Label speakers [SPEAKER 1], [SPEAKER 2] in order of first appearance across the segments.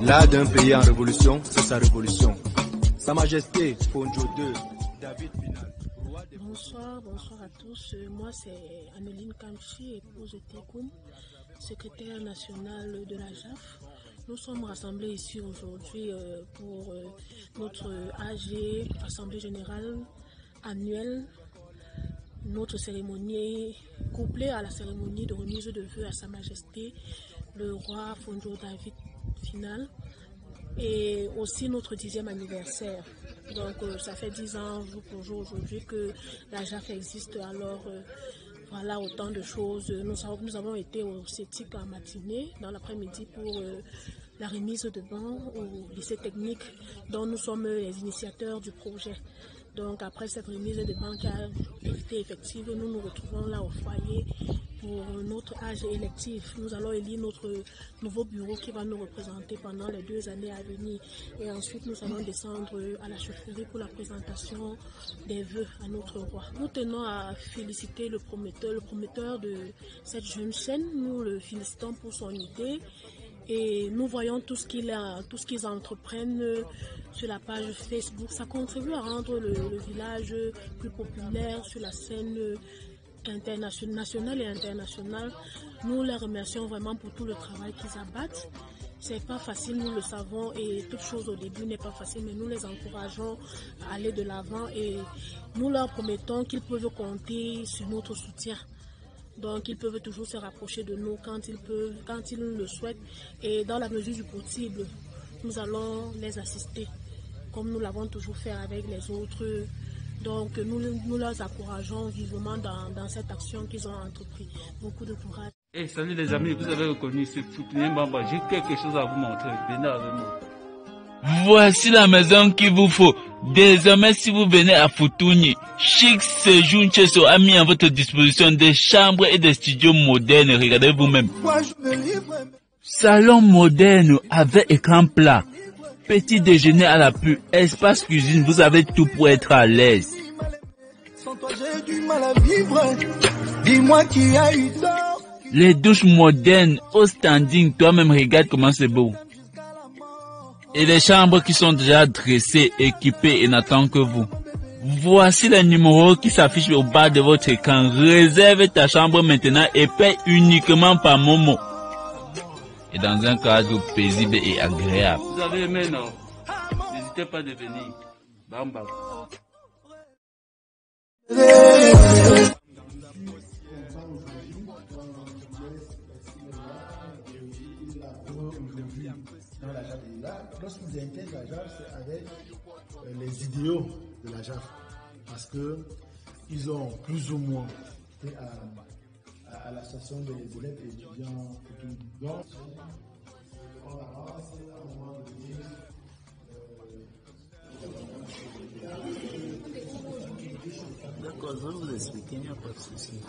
[SPEAKER 1] L'art d'un pays en révolution, c'est sa révolution. Sa Majesté Fonjo II, David Pinal.
[SPEAKER 2] Bonsoir à tous. Moi c'est Anneline Kamchi, épouse de Tekoum, secrétaire nationale de la JAF. Nous sommes rassemblés ici aujourd'hui pour notre AG, Assemblée Générale annuelle, notre cérémonie couplée à la cérémonie de remise de vœux à Sa Majesté, le roi Fonjo David Pinal, et aussi notre 10e anniversaire. Donc ça fait 10 ans jour pour jour aujourd'hui que la JAF existe. Alors voilà autant de choses. Nous avons été au CETIC en matinée, dans l'après-midi pour la remise de bancs au lycée technique dont nous sommes les initiateurs du projet. Donc après cette remise de bancs qui a été effective, nous nous retrouvons là au foyer pour notre âge électif. Nous allons élire notre nouveau bureau qui va nous représenter pendant les 2 années à venir. Et ensuite, nous allons descendre à la chefferie pour la présentation des vœux à notre roi. Nous tenons à féliciter le prometteur de cette jeune chaîne. Nous le félicitons pour son idée. Et nous voyons tout ce qu'ils entreprennent sur la page Facebook. Ça contribue à rendre le village plus populaire sur la scène nationale et internationale. Nous les remercions vraiment pour tout le travail qu'ils abattent. C'est pas facile, nous le savons, et toute chose au début n'est pas facile, mais nous les encourageons à aller de l'avant et nous leur promettons qu'ils peuvent compter sur notre soutien. Donc ils peuvent toujours se rapprocher de nous quand ils le souhaitent, et dans la mesure du possible, nous allons les assister comme nous l'avons toujours fait avec les autres. Donc nous les encourageons vivement dans cette action qu'ils ont entrepris. Beaucoup de courage.
[SPEAKER 3] Hey, salut les amis, vous avez reconnu ce Foutouni Mbamba. J'ai quelque chose à vous montrer. Venez avec nous.
[SPEAKER 4] Voici la maison qu'il vous faut. Désormais, si vous venez à Foutouni, Chic Séjour Ncheso a mis à votre disposition des chambres et des studios modernes. Regardez vous-même. Salon moderne avec écran plat. Petit déjeuner à l'appui, espace cuisine, vous avez tout pour être à l'aise. Les douches modernes au standing, toi-même regarde comment c'est beau. Et les chambres qui sont déjà dressées, équipées et n'attendent que vous. Voici les numéros qui s'affichent au bas de votre écran. Réserve ta chambre maintenant et paie uniquement par Momo. Et dans un cadre paisible et agréable.
[SPEAKER 3] Vous avez aimé, non? N'hésitez pas de venir. Bamba.
[SPEAKER 5] Lorsqu'ils intègrent la JAF, c'est avec les idéaux de la JAF. Parce qu'ils ont plus ou moins été à l'association des élèves et étudiants. Donc, on avance à un moment donné.
[SPEAKER 4] D'accord, je vais vous expliquer, il n'y a pas de souci.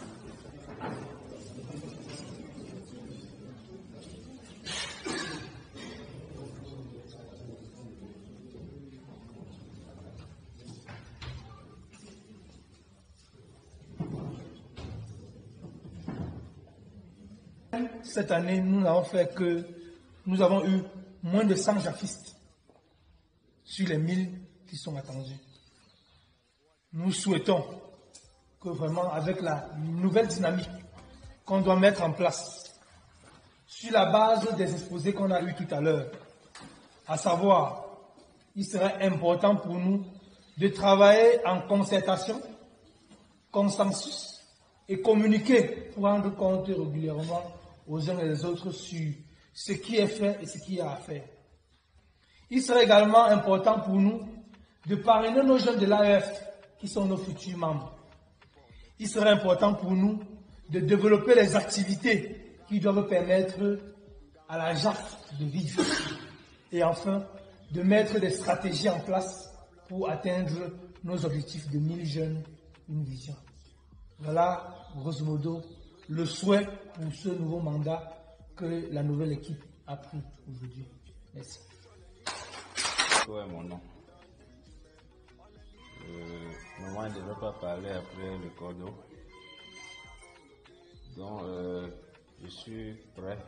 [SPEAKER 5] Cette année, nous n'avons fait que nous avons eu moins de 100 jafistes sur les 1000 qui sont attendus. Nous souhaitons que vraiment, avec la nouvelle dynamique qu'on doit mettre en place, sur la base des exposés qu'on a eus tout à l'heure, à savoir, il serait important pour nous de travailler en concertation, consensus et communiquer pour rendre compte régulièrement aux uns et aux autres sur ce qui est fait et ce qu'il y a à faire. Il serait également important pour nous de parrainer nos jeunes de l'AEF qui sont nos futurs membres. Il serait important pour nous de développer les activités qui doivent permettre à la JAF de vivre. Et enfin, de mettre des stratégies en place pour atteindre nos objectifs de 1000 jeunes, une vision. Voilà, grosso modo, le souhait pour ce nouveau mandat que la nouvelle équipe a pris aujourd'hui. Merci.
[SPEAKER 6] Ouais, mon nom. Maman ne devait pas parler après le cordeau. Donc, je suis prêt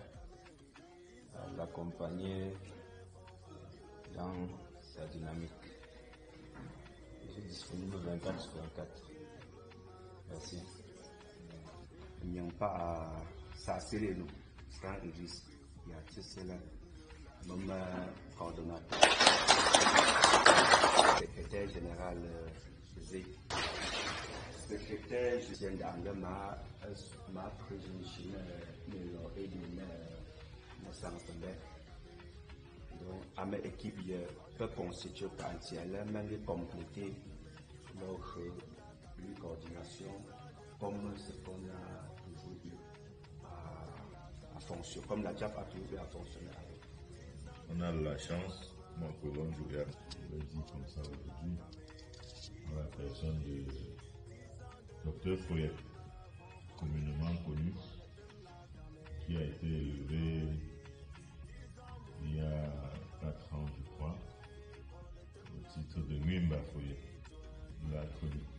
[SPEAKER 6] à l'accompagner dans sa dynamique. Je suis disponible 24 sur 24. Merci. Nous n'avons pas à s'assurer, nous. Franck Idriss, il y a tout cela. Même coordonnateur. Secrétaire général Z. Secrétaire général de ma présidence et de ma santé. Donc, à mes équipes, je peux constituer entièrement, même compléter leur coordination comme ce qu'on a toujours eu à fonctionner, comme la JAF a toujours eu à fonctionner avec.
[SPEAKER 7] On a la chance, mon colonne Julian, je le dis comme ça aujourd'hui, en la personne de Dr Foyet, communément connu, qui a été élevé il y a 4 ans, je crois, au titre de Nwimba Foyet, de la chronique.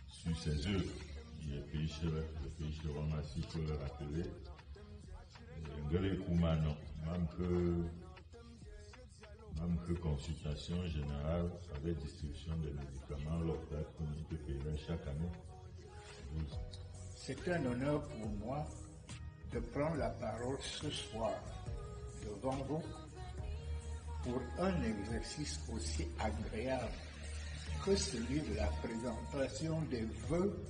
[SPEAKER 7] Sur ses œuvres, il y a le pays Cheron ainsi pour le rappeler, Ngele Koumano, même que consultation générale avec distribution des médicaments lors de la chronique PPL chaque année.
[SPEAKER 8] C'est un honneur pour moi de prendre la parole ce soir devant vous pour un exercice aussi agréable que celui de la présentation des vœux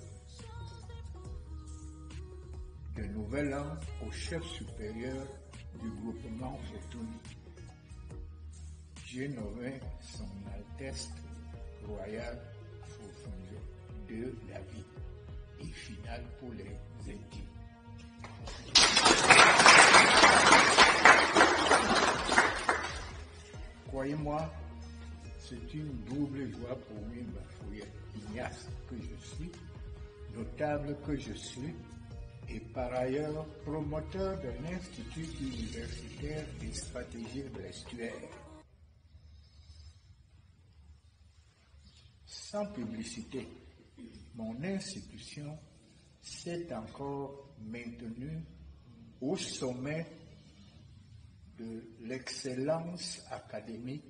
[SPEAKER 8] de Nouvel An au chef supérieur du groupement Fortuny. J'ai nommé son Altesse Royale Fofonjo de David et finale pour les intimes. Croyez-moi, c'est une double joie pour moi, Bafouillet, Ignace que je suis, notable que je suis, et par ailleurs promoteur d'un institut universitaire des stratégies de l'estuaire. Sans publicité, mon institution s'est encore maintenue au sommet de l'excellence académique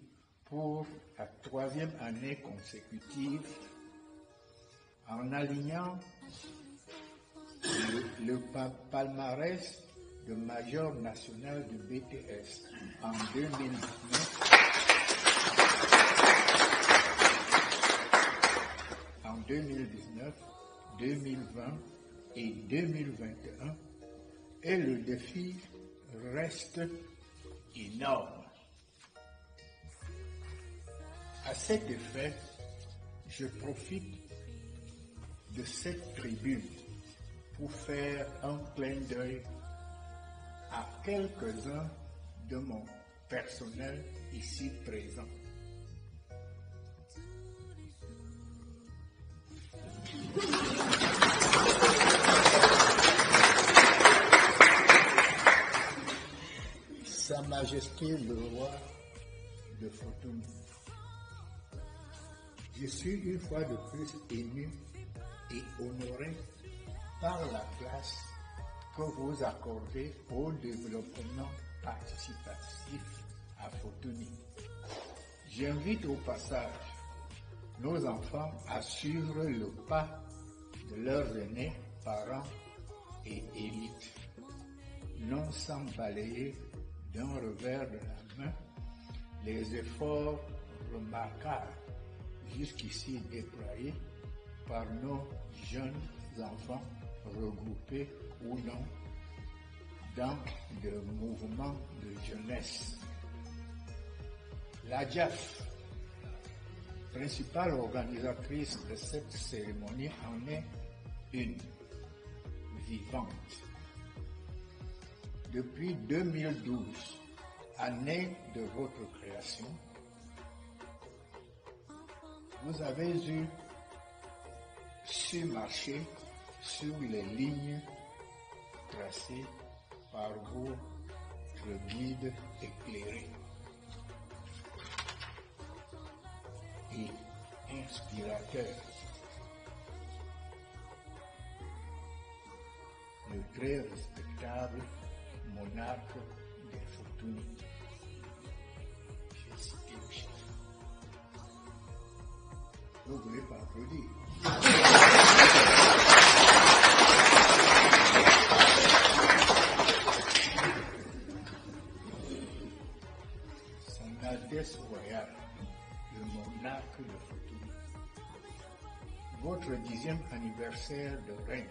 [SPEAKER 8] pour la 3e année consécutive en alignant le palmarès de major national de BTS en 2019, en 2019, 2020 et 2021, et le défi reste énorme. À cet effet, je profite de cette tribune pour faire un clin d'œil à quelques-uns de mon personnel ici présent. Sa Majesté le Roi de Fortuny. Je suis une fois de plus ému et honoré par la place que vous accordez au développement participatif à Fortuny. J'invite au passage nos enfants à suivre le pas de leurs aînés, parents et élites, non sans balayer d'un revers de la main les efforts remarquables jusqu'ici déployés par nos jeunes enfants regroupés ou non dans des mouvements de jeunesse. La JAF, principale organisatrice de cette cérémonie, en est une vivante. Depuis 2012, année de votre création, vous avez su marcher sur les lignes tracées par votre guide éclairé et inspirateur, le très respectable monarque des Fortuny. féliciter le chef. Vous ne voulez pas applaudir. Son Altesse royale, le monarque de Futuni, votre 10e anniversaire de règne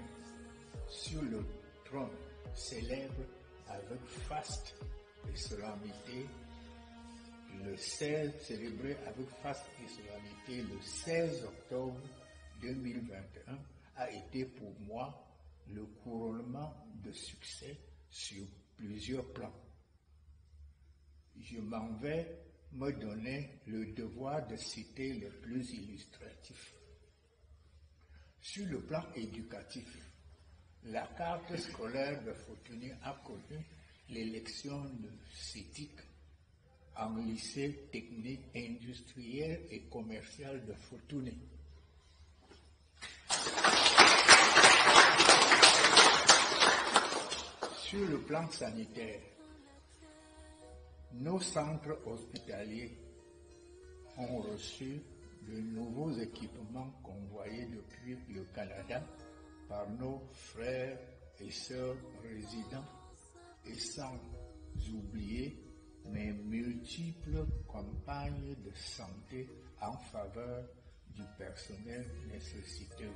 [SPEAKER 8] sur le trône célèbre avec faste et solennité célébré avec faste et solennité le 16 octobre 2021 a été pour moi le couronnement de succès sur plusieurs plans. Je m'en vais me donner le devoir de citer les plus illustratifs. Sur le plan éducatif, la carte scolaire de Futuni a connu l'élection de CETIC en lycée technique industriel et commercial de Futuni. Sur le plan sanitaire, nos centres hospitaliers ont reçu de nouveaux équipements convoyés depuis le Canada par nos frères et sœurs résidents et sans oublier mes multiples campagnes de santé en faveur du personnel nécessiteux.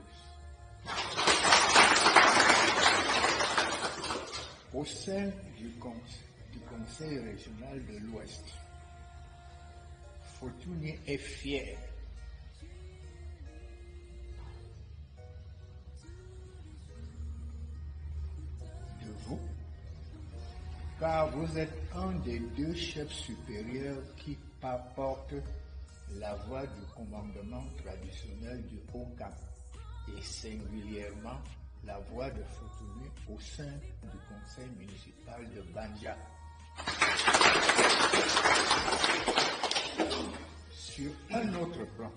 [SPEAKER 8] Au sein du Conseil régional de l'Ouest, Futuni est fier de vous, car vous êtes un des 2 chefs supérieurs qui portent la voix du commandement traditionnel du Haut-Cap et singulièrement la voix de Futuni au sein du conseil municipal de Banja. Sur un autre plan,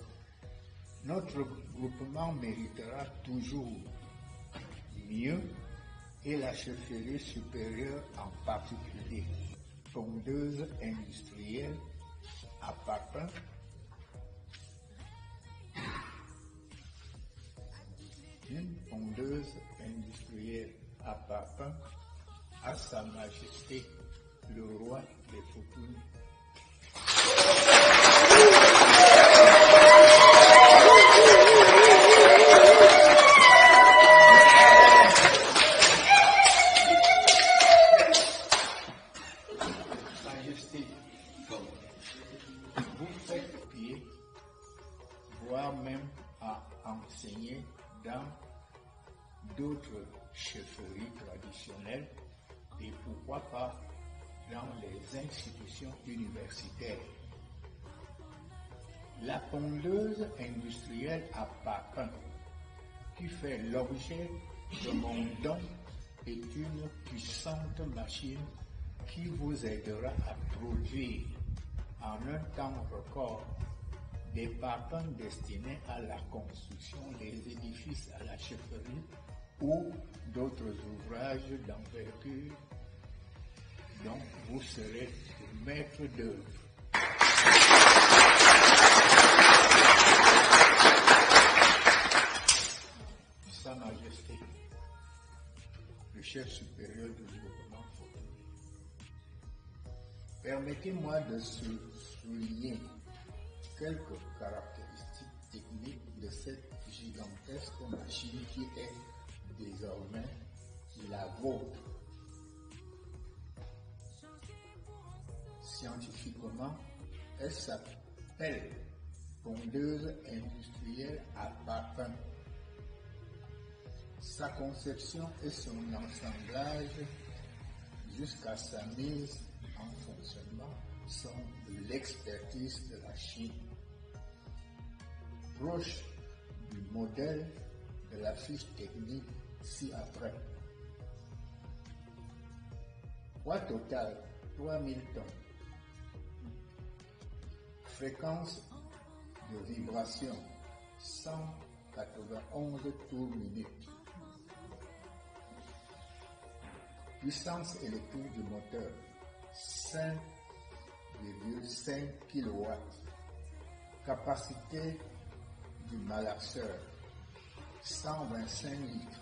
[SPEAKER 8] notre groupement méritera toujours mieux et la chefferie supérieure en particulier, pondeuse industrielle à Papin, une pondeuse industrielle à Papin, à Sa Majesté le roi des Futuni. Majesté, vous faites pied, voire même à enseigner dans d'autres chefferies traditionnelles et pourquoi pas dans les institutions universitaires. La pondeuse industrielle à Papin, qui fait l'objet de mon don, est une puissante machine qui vous aidera à produire en un temps record des papins destinés à la construction des édifices à la chefferie ou d'autres ouvrages d'envergure dont vous serez le maître d'œuvre. Sa Majesté, le chef supérieur du gouvernement Futuni, permettez-moi de souligner quelques caractéristiques techniques de cette gigantesque machine qui est désormais la vôtre. Scientifiquement, elle s'appelle pondeuse industrielle à Papin. Sa conception et son assemblage jusqu'à sa mise en fonctionnement sont de l'expertise de la Chine, proche du modèle de la fiche technique ci-après. Poids total 3000 tonnes. Fréquence de vibration 191 tours minute. Puissance électrique du moteur 5,5 4,5 kW. Capacité du malaxeur 125 litres.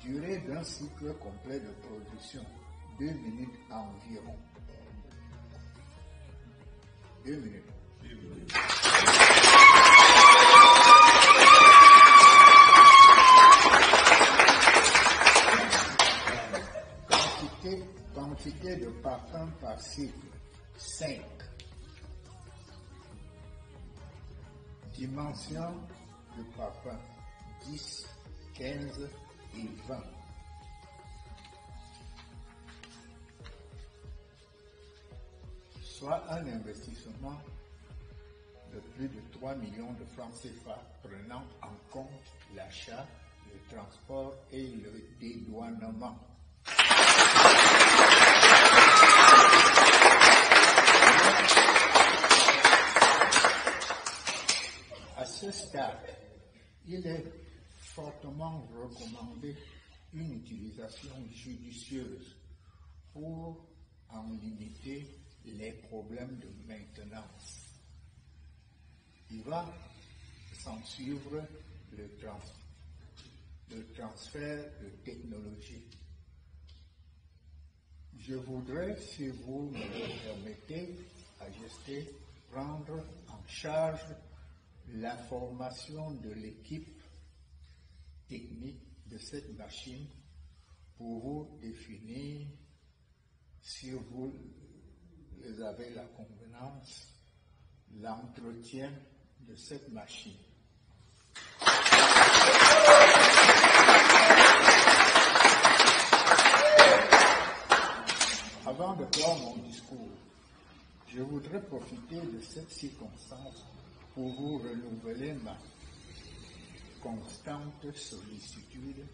[SPEAKER 8] Durée d'un cycle complet de production 2 minutes environ. 2 minutes. Quantité de parfum par cycle 5. Dimension de parfum 10, 15 et 20. Soit un investissement de plus de 3 millions de francs CFA prenant en compte l'achat, le transport et le dédouanement. À ce stade, il est fortement recommandé une utilisation judicieuse pour en limiter les problèmes de maintenance. Il va s'en suivre le transfert de technologie. Je voudrais, si vous me le permettez, ajouter, prendre en charge la formation de l'équipe technique de cette machine pour vous définir, si vous avez la convenance, l'entretien de cette machine. Avant de clore mon discours, je voudrais profiter de cette circonstance pour vous renouveler ma constante sollicitude,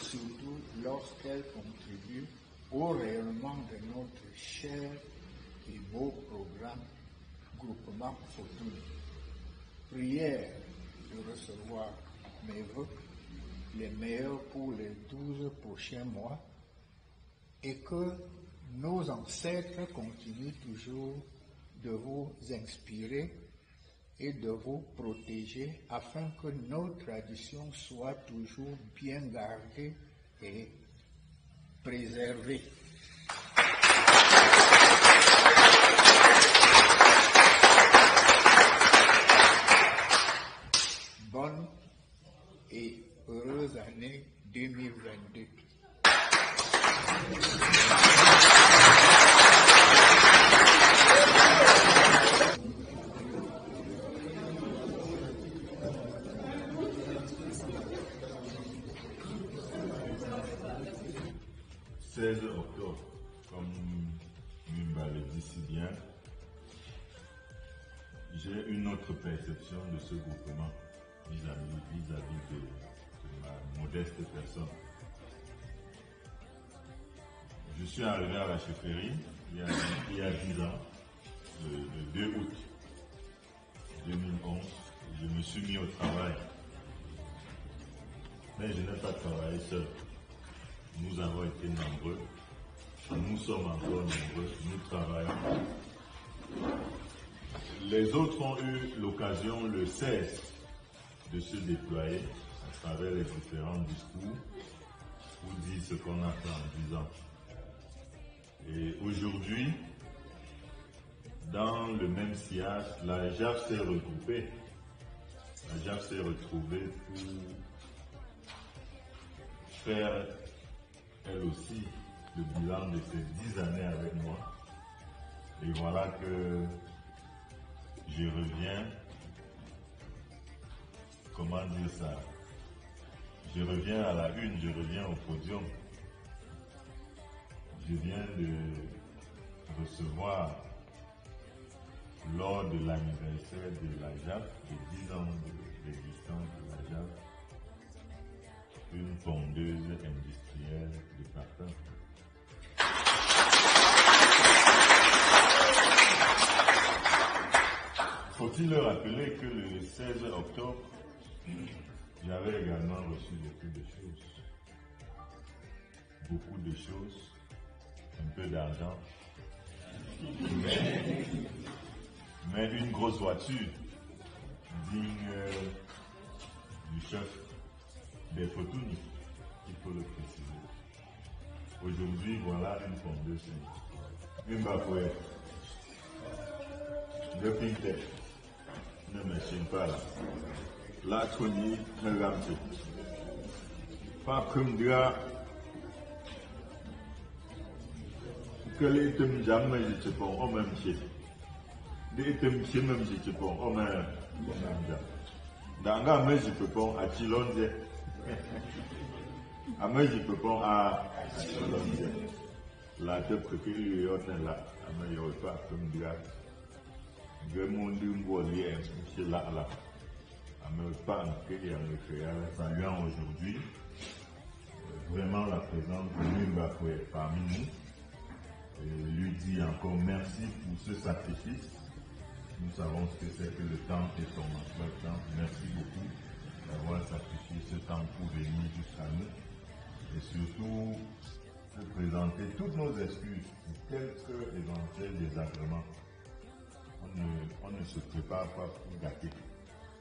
[SPEAKER 8] surtout lorsqu'elle contribue au rayonnement de notre cher et beau programme Groupement Fortune. Prière de recevoir mes vœux, les meilleurs pour les 12 prochains mois, et que nos ancêtres continuent toujours de vous inspirer et de vous protéger afin que nos traditions soient toujours bien gardées et préservées. Bonne et heureuse année 2022.
[SPEAKER 7] 16 octobre, comme Mumba le dit si bien, j'ai une autre perception de ce groupement vis-à-vis de ma modeste personne. Je suis arrivé à la chefferie il y a 10 ans, le 2 août 2011. Je me suis mis au travail. Mais je n'ai pas travaillé seul. Nous avons été nombreux. Nous sommes encore nombreux. Nous travaillons. Les autres ont eu l'occasion le 16 de se déployer à travers les différents discours pour dire ce qu'on a fait en 10 ans. Et aujourd'hui, dans le même sillage, la JAF s'est regroupée. La JAF s'est retrouvée pour faire elle aussi le bilan de ces 10 années avec moi. Et voilà que je reviens, comment dire ça, je reviens à la une, je reviens au podium. Je viens de recevoir, lors de l'anniversaire de la JAF, de 10 ans d'existence de la JAF, une pondeuse industrielle de parfum. Faut-il le rappeler que le 16 octobre, j'avais également reçu beaucoup de choses. Beaucoup de choses, un peu d'argent, Mais une grosse voiture digne du chef des Fortuny, il faut le préciser. Aujourd'hui, voilà une fondeuse. Une bafouette. Le pinter. Ne me chine pas là. La Tony, me rampe. Pas comme dire que les thèmes jamais je te prends au même chef. Des thèmes qui même je te prends au même. Dans la main, je peux prendre à Chilonze. À moi, je peux prendre à Chilonze. La tête que il y a là, à moi, il n'y a pas comme dire. Je m'en dis un lien, c'est là. À moi, pas qu'il y a un créa. Saluant aujourd'hui, vraiment la présence de Nimba parmi nous. Et lui dit encore merci pour ce sacrifice. Nous savons ce que c'est que le temps et son emploi de temps. Merci beaucoup d'avoir sacrifié ce temps pour venir jusqu'à nous. Et surtout, pour présenter toutes nos excuses pour quelques éventuels désagréments. On ne se prépare pas pour gâter.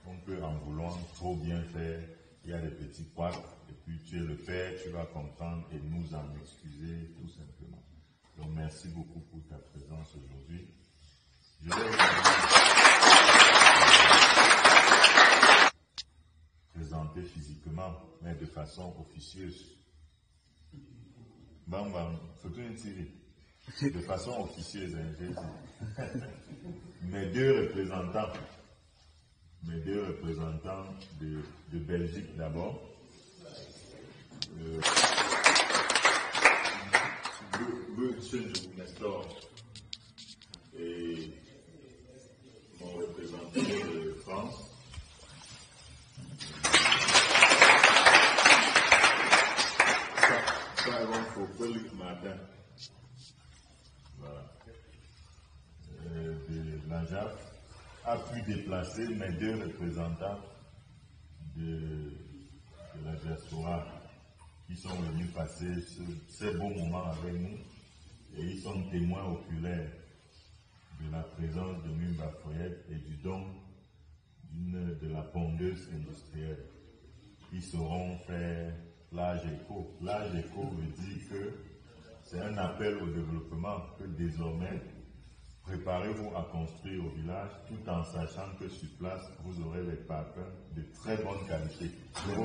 [SPEAKER 7] On peut en vouloir trop bien faire. Il y a des petits poids. Et puis tu es le père, tu vas comprendre et nous en excuser tout simplement. Donc merci beaucoup pour ta présence aujourd'hui. Je vais vous présenter physiquement, mais de façon officieuse. Bam bam, faut une série. De façon officieuse, hein, j'ai dit. Mes deux représentants de Belgique d'abord. Nestor et mon représentant de France. Ça faut que le matin. Voilà. De la JAF a pu déplacer mes deux représentants de la diaspora qui sont venus passer ces beaux moments avec nous et ils sont témoins oculaires de la présence de Nimba Foyette et du don de la pondeuse industrielle. Ils sauront faire l'âge éco. L'âge éco veut dire que c'est un appel au développement que désormais préparez-vous à construire au village tout en sachant que sur place vous aurez des parfums de très bonne qualité. Je vous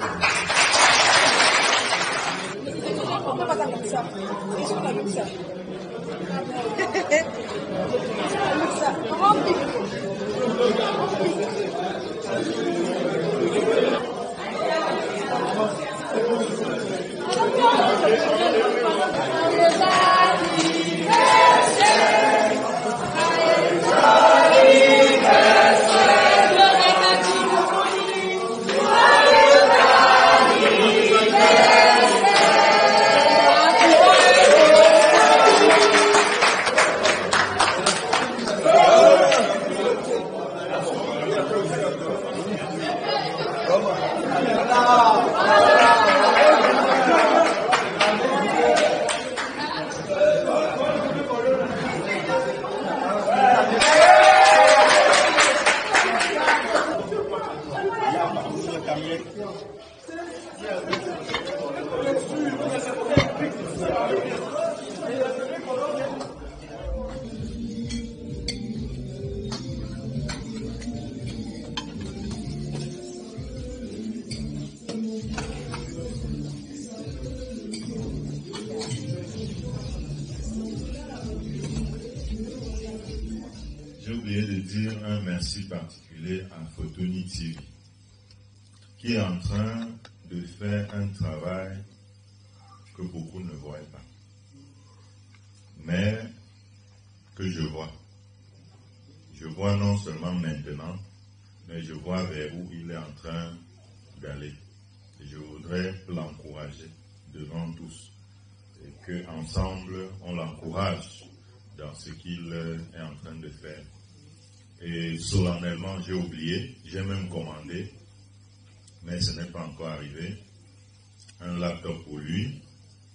[SPEAKER 7] particulier à Fortuny TV, qui est en train de faire un travail que beaucoup ne voient pas, mais que je vois. Je vois non seulement maintenant, mais je vois vers où il est en train d'aller. Et je voudrais l'encourager devant tous, et qu'ensemble on l'encourage dans ce qu'il est en train de faire. Et solennellement, j'ai oublié, j'ai même commandé, mais ce n'est pas encore arrivé, un laptop pour lui.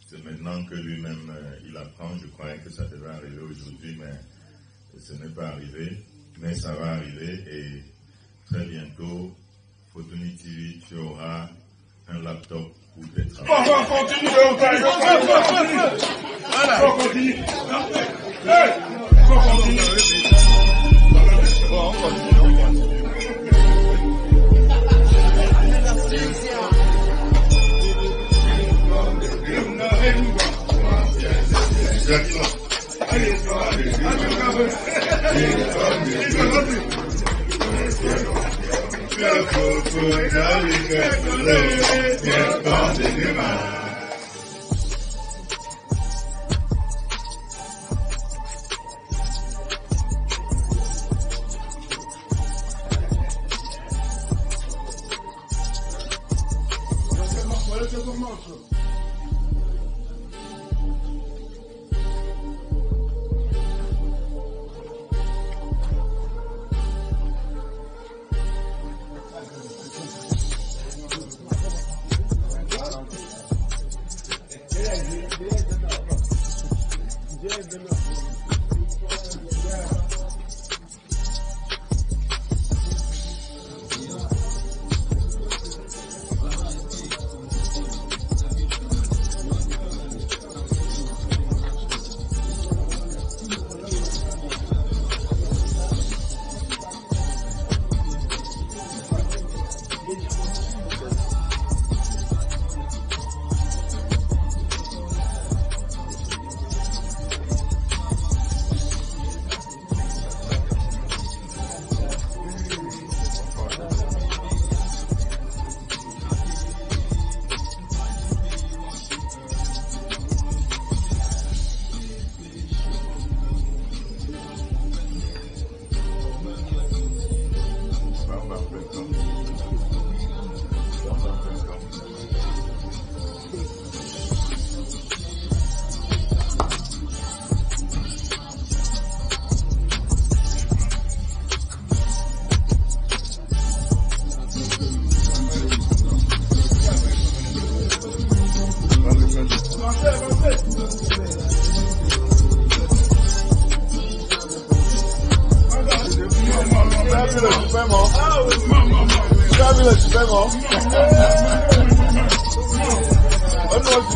[SPEAKER 7] C'est maintenant que lui-même, il apprend. Je croyais que ça devait arriver aujourd'hui, mais Ce n'est pas arrivé, mais ça va arriver et très bientôt, Photoni TV, tu auras un laptop pour tes travaux.
[SPEAKER 9] On continue.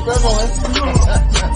[SPEAKER 9] Vraiment, hein.